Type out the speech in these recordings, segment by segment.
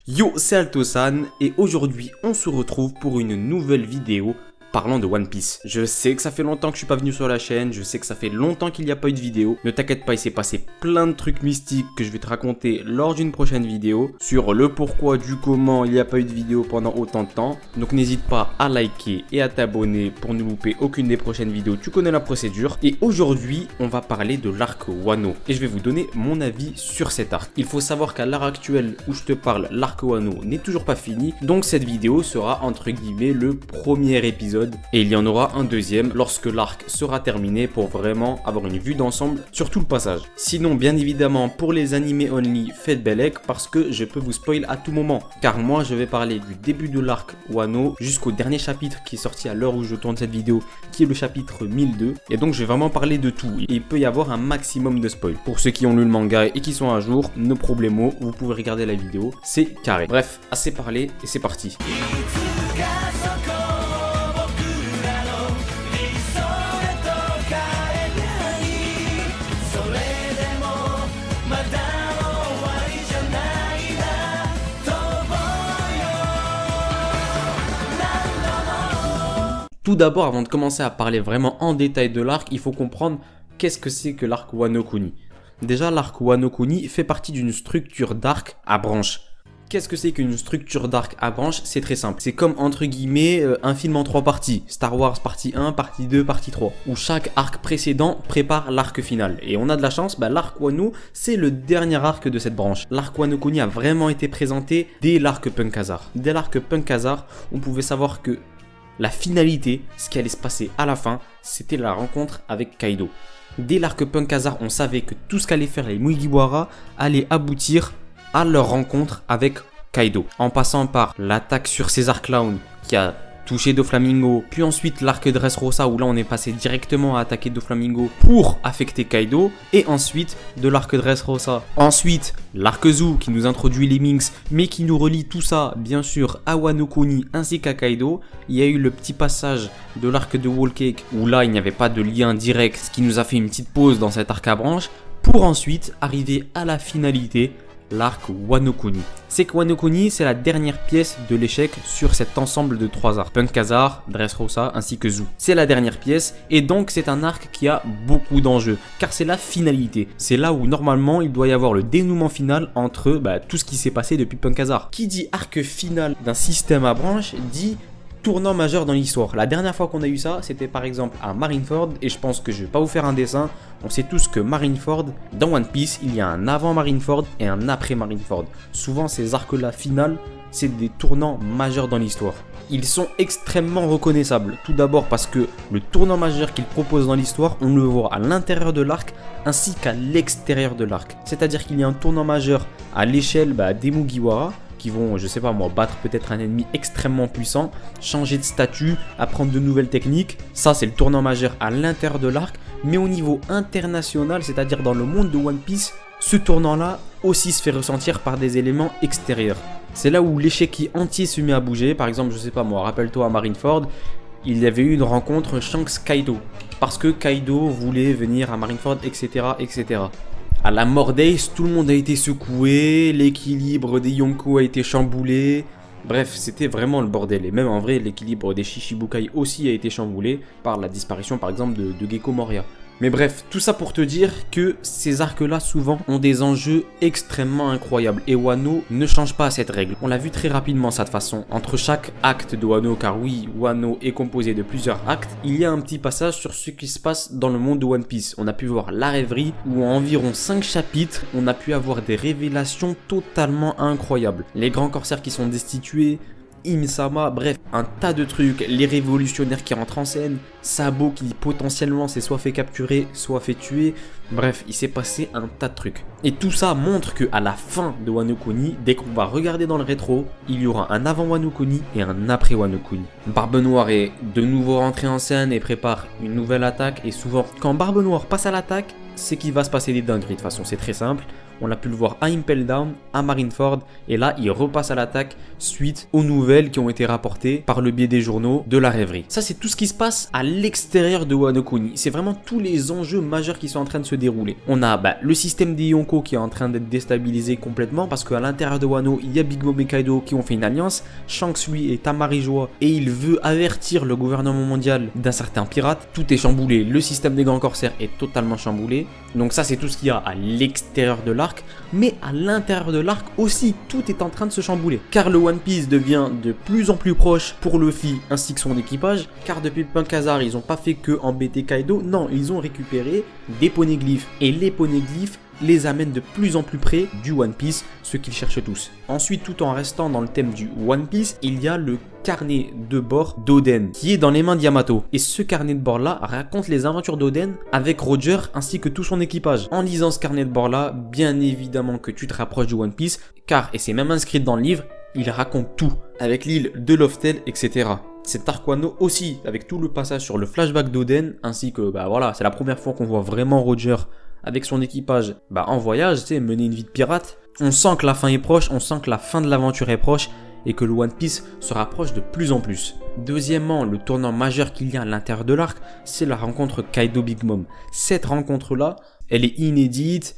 Yo, c'est Altosan et aujourd'hui on se retrouve pour une nouvelle vidéo parlant de One Piece. Je sais que ça fait longtemps que je suis pas venu sur la chaîne, je sais que ça fait longtemps qu'il n'y a pas eu de vidéo. Ne t'inquiète pas, il s'est passé plein de trucs mystiques que je vais te raconter lors d'une prochaine vidéo sur le pourquoi du comment il n'y a pas eu de vidéo pendant autant de temps. Donc n'hésite pas à liker et à t'abonner pour ne louper aucune des prochaines vidéos, tu connais la procédure. Et aujourd'hui, on va parler de l'arc Wano et je vais vous donner mon avis sur cet arc. Il faut savoir qu'à l'heure actuelle où je te parle, l'arc Wano n'est toujours pas fini, donc cette vidéo sera entre guillemets le premier épisode. Et il y en aura un deuxième lorsque l'arc sera terminé pour vraiment avoir une vue d'ensemble sur tout le passage. Sinon, bien évidemment, pour les animés only, faites bellec parce que je peux vous spoil à tout moment. Car moi, je vais parler du début de l'arc Wano jusqu'au dernier chapitre qui est sorti à l'heure où je tourne cette vidéo, qui est le chapitre 1002. Et donc, je vais vraiment parler de tout. Et il peut y avoir un maximum de spoil. Pour ceux qui ont lu le manga et qui sont à jour, no problemo, vous pouvez regarder la vidéo, c'est carré. Bref, assez parlé et c'est parti. Tout d'abord, avant de commencer à parler vraiment en détail de l'arc, il faut comprendre qu'est-ce que c'est que l'arc Wano Kuni. Déjà, l'arc Wano Kuni fait partie d'une structure d'arc à branches. Qu'est-ce que c'est qu'une structure d'arc à branches? C'est très simple. C'est comme entre guillemets un film en 3 parties. Star Wars partie 1, partie 2, partie 3. Où chaque arc précédent prépare l'arc final. Et on a de la chance, l'arc Wano, c'est le dernier arc de cette branche. L'arc Wano Kuni a vraiment été présenté dès l'arc Punk Hazard. Dès l'arc Punk Hazard, on pouvait savoir que la finalité, ce qui allait se passer à la fin, c'était la rencontre avec Kaido. Dès l'arc Punk Hazard, on savait que tout ce qu'allaient faire les Mugiwara allait aboutir à leur rencontre avec Kaido. En passant par l'attaque sur Caesar Clown qui a touché Doflamingo, puis ensuite l'arc Dressrosa où là on est passé directement à attaquer Doflamingo pour affecter Kaido, et ensuite de l'arc Dressrosa. Ensuite l'arc Zou qui nous introduit les Minks mais qui nous relie tout ça bien sûr à Wano Kuni ainsi qu'à Kaido. Il y a eu le petit passage de l'arc de Whole Cake où là il n'y avait pas de lien direct, ce qui nous a fait une petite pause dans cet arc à branche pour ensuite arriver à la finalité, l'arc Wano Kuni. C'est que Wano Kuni, c'est la dernière pièce de l'échec sur cet ensemble de 3 arcs. Punk Hazard, Dressrosa ainsi que Zou. C'est la dernière pièce et donc c'est un arc qui a beaucoup d'enjeux car c'est la finalité. C'est là où normalement il doit y avoir le dénouement final entre tout ce qui s'est passé depuis Punk Hazard. Qui dit arc final d'un système à branches dit tournant majeur dans l'histoire. La dernière fois qu'on a eu ça, c'était par exemple à Marineford et je pense que je vais pas vous faire un dessin. On sait tous que Marineford, dans One Piece, il y a un avant Marineford et un après Marineford. Souvent ces arcs-là finales, c'est des tournants majeurs dans l'histoire. Ils sont extrêmement reconnaissables. Tout d'abord parce que le tournant majeur qu'ils proposent dans l'histoire, on le voit à l'intérieur de l'arc ainsi qu'à l'extérieur de l'arc. C'est-à-dire qu'il y a un tournant majeur à l'échelle des Mugiwara qui vont, je sais pas moi, battre peut-être un ennemi extrêmement puissant, changer de statut, apprendre de nouvelles techniques. Ça, c'est le tournant majeur à l'intérieur de l'arc. Mais au niveau international, c'est-à-dire dans le monde de One Piece, ce tournant-là aussi se fait ressentir par des éléments extérieurs. C'est là où l'échiquier entier se met à bouger. Par exemple, je sais pas moi, rappelle-toi à Marineford, il y avait eu une rencontre Shanks-Kaido. Parce que Kaido voulait venir à Marineford, etc., etc. À la mort d'Ace, tout le monde a été secoué, l'équilibre des Yonko a été chamboulé. Bref, c'était vraiment le bordel. Et même en vrai, l'équilibre des Shichibukai aussi a été chamboulé par la disparition par exemple de Gecko Moria. Mais bref, tout ça pour te dire que ces arcs-là souvent ont des enjeux extrêmement incroyables. Et Wano ne change pas cette règle. On l'a vu très rapidement ça de façon. Entre chaque acte de Wano, car oui, Wano est composé de plusieurs actes, il y a un petit passage sur ce qui se passe dans le monde de One Piece. On a pu voir la rêverie où en environ 5 chapitres, on a pu avoir des révélations totalement incroyables. Les grands corsaires qui sont destitués, Im-sama, bref, un tas de trucs, les révolutionnaires qui rentrent en scène, Sabo qui potentiellement s'est soit fait capturer, soit fait tuer, bref, il s'est passé un tas de trucs. Et tout ça montre qu'à la fin de Wano Kuni, dès qu'on va regarder dans le rétro, il y aura un avant Wano Kuni et un après Wano Kuni. Barbe Noire est de nouveau rentré en scène et prépare une nouvelle attaque, et souvent, quand Barbe Noire passe à l'attaque, c'est qu'il va se passer des dingueries de toute façon, c'est très simple. On l'a pu le voir à Impel Down, à Marineford, et là il repasse à l'attaque suite aux nouvelles qui ont été rapportées par le biais des journaux de la rêverie. Ça c'est tout ce qui se passe à l'extérieur de Wano Kuni. C'est vraiment tous les enjeux majeurs qui sont en train de se dérouler. On a le système des Yonko qui est en train d'être déstabilisé complètement parce qu'à l'intérieur de Wano, il y a Big Mom et Kaido qui ont fait une alliance. Shanks lui est à Marijoa et il veut avertir le gouvernement mondial d'un certain pirate. Tout est chamboulé, le système des grands corsaires est totalement chamboulé. Donc ça c'est tout ce qu'il y a à l'extérieur de l'arc, mais à l'intérieur de l'arc aussi, tout est en train de se chambouler. Car le One Piece devient de plus en plus proche pour Luffy ainsi que son équipage, car depuis Punk Hazard, ils n'ont pas fait que embêter Kaido, non, ils ont récupéré des poneglyphes. Et les poneglyphes les amènent de plus en plus près du One Piece, ce qu'ils cherchent tous. Ensuite, tout en restant dans le thème du One Piece, il y a le carnet de bord d'Oden, qui est dans les mains d'Yamato. Et ce carnet de bord-là raconte les aventures d'Oden avec Roger ainsi que tout son équipage. En lisant ce carnet de bord-là, bien évidemment que tu te rapproches du One Piece, car, et c'est même inscrit dans le livre, il raconte tout, avec l'île de Loftel, etc. Cet arc Wano aussi, avec tout le passage sur le flashback d'Oden, ainsi que, voilà, c'est la première fois qu'on voit vraiment Roger avec son équipage en voyage, mener une vie de pirate. On sent que la fin est proche, on sent que la fin de l'aventure est proche et que le One Piece se rapproche de plus en plus. Deuxièmement, le tournant majeur qu'il y a à l'intérieur de l'arc, c'est la rencontre Kaido-Big Mom. Cette rencontre-là, elle est inédite,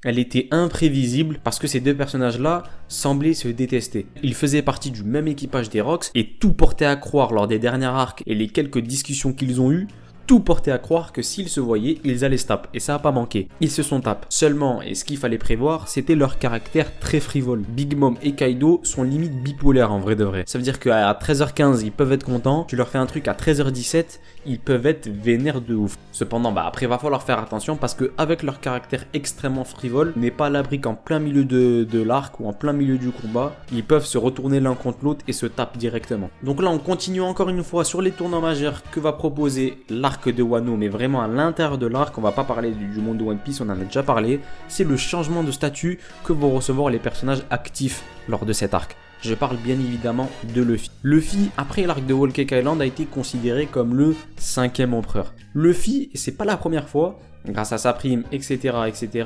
elle était imprévisible parce que ces deux personnages-là semblaient se détester. Ils faisaient partie du même équipage des Rocks et tout portait à croire lors des derniers arcs et les quelques discussions qu'ils ont eues, tout portait à croire que s'ils se voyaient, ils allaient se taper. Et ça n'a pas manqué. Ils se sont tapés. Seulement, et ce qu'il fallait prévoir, c'était leur caractère très frivole. Big Mom et Kaido sont limite bipolaires en vrai de vrai. Ça veut dire qu'à 13h15, ils peuvent être contents. Tu leur fais un truc à 13h17, ils peuvent être vénères de ouf. Cependant, après, il va falloir faire attention parce qu'avec leur caractère extrêmement frivole, n'est pas à l'abri qu'en plein milieu de l'arc ou en plein milieu du combat, ils peuvent se retourner l'un contre l'autre et se tapent directement. Donc là, on continue encore une fois sur les tournants majeurs que va proposer l'arc de Wano, mais vraiment à l'intérieur de l'arc. On va pas parler du monde de One Piece, on en a déjà parlé. C'est le changement de statut que vont recevoir les personnages actifs lors de cet arc. Je parle bien évidemment de Luffy. Luffy, après l'arc de Whole Cake Island, a été considéré comme le 5e empereur. Luffy, et c'est pas la première fois, grâce à sa prime, etc.,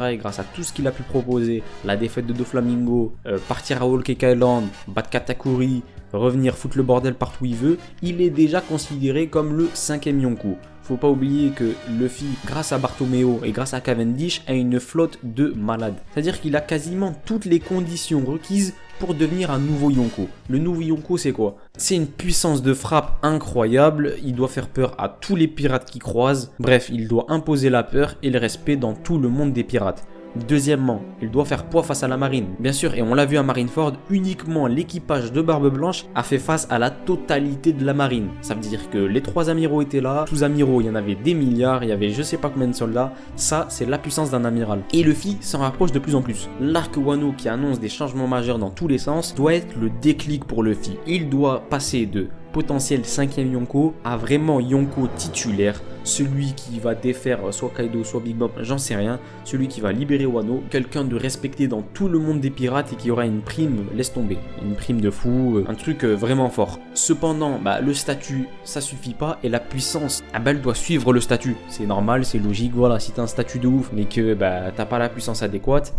et grâce à tout ce qu'il a pu proposer, la défaite de Doflamingo, partir à Whole Cake Island, battre Katakuri, revenir foutre le bordel partout où il veut, il est déjà considéré comme le 5e Yonko. Faut pas oublier que Luffy, grâce à Bartomeu et grâce à Cavendish, a une flotte de malades. C'est-à-dire qu'il a quasiment toutes les conditions requises pour devenir un nouveau Yonko. Le nouveau Yonko, c'est quoi? C'est une puissance de frappe incroyable, il doit faire peur à tous les pirates qui croisent. Bref, il doit imposer la peur et le respect dans tout le monde des pirates. Deuxièmement, il doit faire poids face à la marine. Bien sûr, et on l'a vu à Marineford, uniquement l'équipage de Barbe Blanche a fait face à la totalité de la marine. Ça veut dire que les 3 amiraux étaient là, sous-amiraux, il y en avait des milliards, il y avait je sais pas combien de soldats. Ça, c'est la puissance d'un amiral. Et Luffy s'en rapproche de plus en plus. L'arc Wano qui annonce des changements majeurs dans tous les sens doit être le déclic pour Luffy. Il doit passer de potentiel 5e Yonko à vraiment Yonko titulaire, celui qui va défaire soit Kaido soit Big Mom, j'en sais rien, celui qui va libérer Wano, quelqu'un de respecté dans tout le monde des pirates et qui aura une prime, laisse tomber, une prime de fou, un truc vraiment fort. Cependant, le statut ça suffit pas et la puissance, elle doit suivre le statut, c'est normal, c'est logique, voilà, si t'as un statut de ouf mais que t'as pas la puissance adéquate,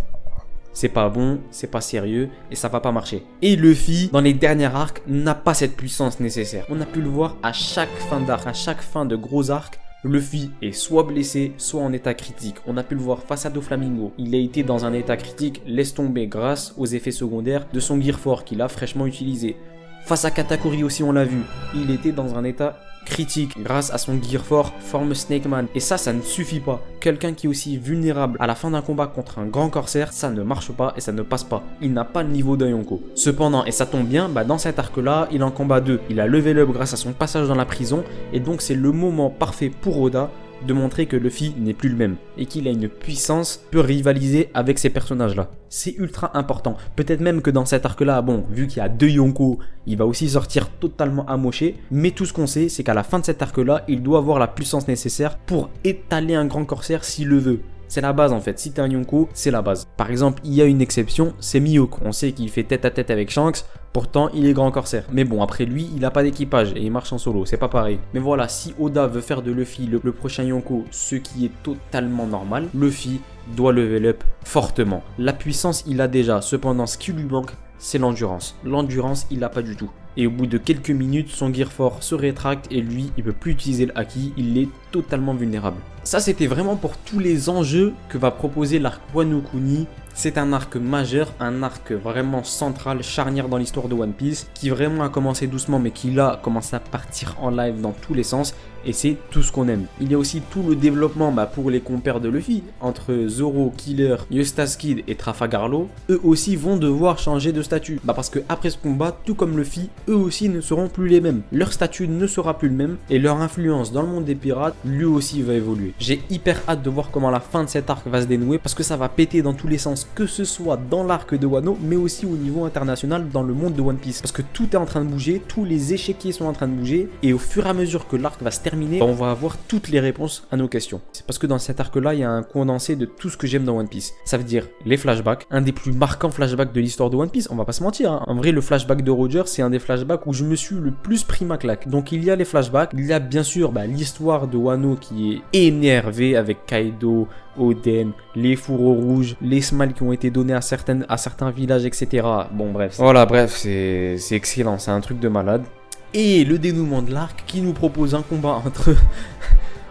c'est pas bon, c'est pas sérieux et ça va pas marcher. Et Luffy, dans les derniers arcs, n'a pas cette puissance nécessaire. On a pu le voir à chaque fin d'arc, à chaque fin de gros arc. Luffy est soit blessé, soit en état critique. On a pu le voir face à Doflamingo. Il a été dans un état critique, laisse tomber grâce aux effets secondaires de son Gear 4 qu'il a fraîchement utilisé. Face à Katakuri aussi, on l'a vu. Il était dans un état critique grâce à son Gear 4 forme Snake Man. Et ça ne suffit pas. Quelqu'un qui est aussi vulnérable à la fin d'un combat contre un grand corsaire, ça ne marche pas et ça ne passe pas. Il n'a pas le niveau d'un Yonko. Cependant, et ça tombe bien, dans cet arc-là, il en combat 2. Il a level up grâce à son passage dans la prison et donc c'est le moment parfait pour Oda de montrer que Luffy n'est plus le même et qu'il a une puissance peut rivaliser avec ces personnages-là. C'est ultra important. Peut-être même que dans cet arc-là, vu qu'il y a 2 Yonko, il va aussi sortir totalement amoché. Mais tout ce qu'on sait, c'est qu'à la fin de cet arc-là, il doit avoir la puissance nécessaire pour étaler un grand corsaire s'il le veut. C'est la base en fait, si t'es un Yonko, c'est la base. Par exemple, il y a une exception, c'est Mihawk. On sait qu'il fait tête à tête avec Shanks. Pourtant, il est grand corsaire. Mais bon, après lui, il a pas d'équipage et il marche en solo, c'est pas pareil. Mais voilà, si Oda veut faire de Luffy le prochain Yonko, ce qui est totalement normal, Luffy doit level up fortement. La puissance, il a déjà. Cependant, ce qui lui manque, c'est l'endurance. L'endurance, il l'a pas du tout. Et au bout de quelques minutes, son Gear 4 se rétracte et lui, il peut plus utiliser le Haki, il est totalement vulnérable. Ça, c'était vraiment pour tous les enjeux que va proposer l'arc Wano Kuni. C'est un arc majeur, un arc vraiment central, charnière dans l'histoire de One Piece, qui vraiment a commencé doucement, mais qui là commence à partir en live dans tous les sens, et c'est tout ce qu'on aime. Il y a aussi tout le développement pour les compères de Luffy, entre Zoro, Killer, Eustace Kid et Trafalgar Law. Eux aussi vont devoir changer de statut, parce que après ce combat, tout comme Luffy, eux aussi ne seront plus les mêmes. Leur statut ne sera plus le même, et leur influence dans le monde des pirates, lui aussi va évoluer. J'ai hyper hâte de voir comment la fin de cet arc va se dénouer, parce que ça va péter dans tous les sens, que ce soit dans l'arc de Wano, mais aussi au niveau international dans le monde de One Piece. Parce que tout est en train de bouger, tous les échiquiers sont en train de bouger, et au fur et à mesure que l'arc va se terminer, on va avoir toutes les réponses à nos questions. C'est parce que dans cet arc-là, il y a un condensé de tout ce que j'aime dans One Piece. Ça veut dire les flashbacks, un des plus marquants flashbacks de l'histoire de One Piece, on va pas se mentir, hein. En vrai, le flashback de Roger, c'est un des flashbacks où je me suis le plus pris ma claque. Donc il y a les flashbacks, il y a bien sûr l'histoire de Wano qui est énervée avec Kaido, Oden, les fourreaux rouges, les smiles qui ont été donnés à certains villages, etc. Bon bref. Voilà, bref, c'est excellent, c'est un truc de malade. Et le dénouement de l'arc qui nous propose un combat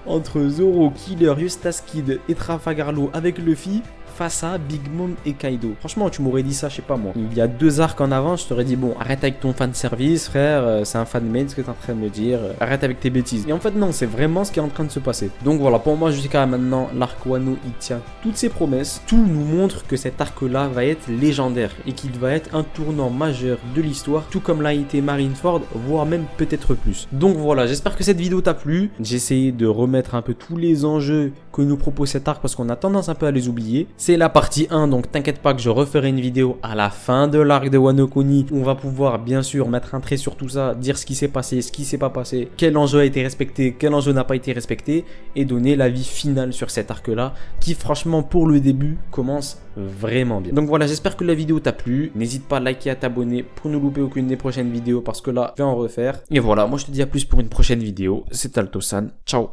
entre Zoro, Killer, Eustace Kid et Trafalgar Law avec Luffy face à Big Mom et Kaido. Franchement, tu m'aurais dit ça, je sais pas moi. Il y a 2 arcs en avant, je t'aurais dit bon, arrête avec ton fan service, frère, c'est un fan made ce que t'es en train de me dire, arrête avec tes bêtises. Et en fait non, c'est vraiment ce qui est en train de se passer. Donc voilà, pour moi jusqu'à maintenant, l'arc Wano il tient toutes ses promesses. Tout nous montre que cet arc là va être légendaire et qu'il va être un tournant majeur de l'histoire, tout comme l'a été Marineford, voire même peut-être plus. Donc voilà, j'espère que cette vidéo t'a plu. J'ai essayé de remettre un peu tous les enjeux que nous propose cet arc parce qu'on a tendance un peu à les oublier. C'est la partie 1, donc t'inquiète pas que je referai une vidéo à la fin de l'arc de Wano Kuni où on va pouvoir bien sûr mettre un trait sur tout ça, dire ce qui s'est passé, ce qui s'est pas passé, quel enjeu a été respecté, quel enjeu n'a pas été respecté et donner l'avis final sur cet arc là qui franchement pour le début commence vraiment bien. Donc voilà, j'espère que la vidéo t'a plu, n'hésite pas à liker, à t'abonner pour ne louper aucune des prochaines vidéos parce que là je vais en refaire. Et voilà, moi je te dis à plus pour une prochaine vidéo, c'est Altosan, ciao.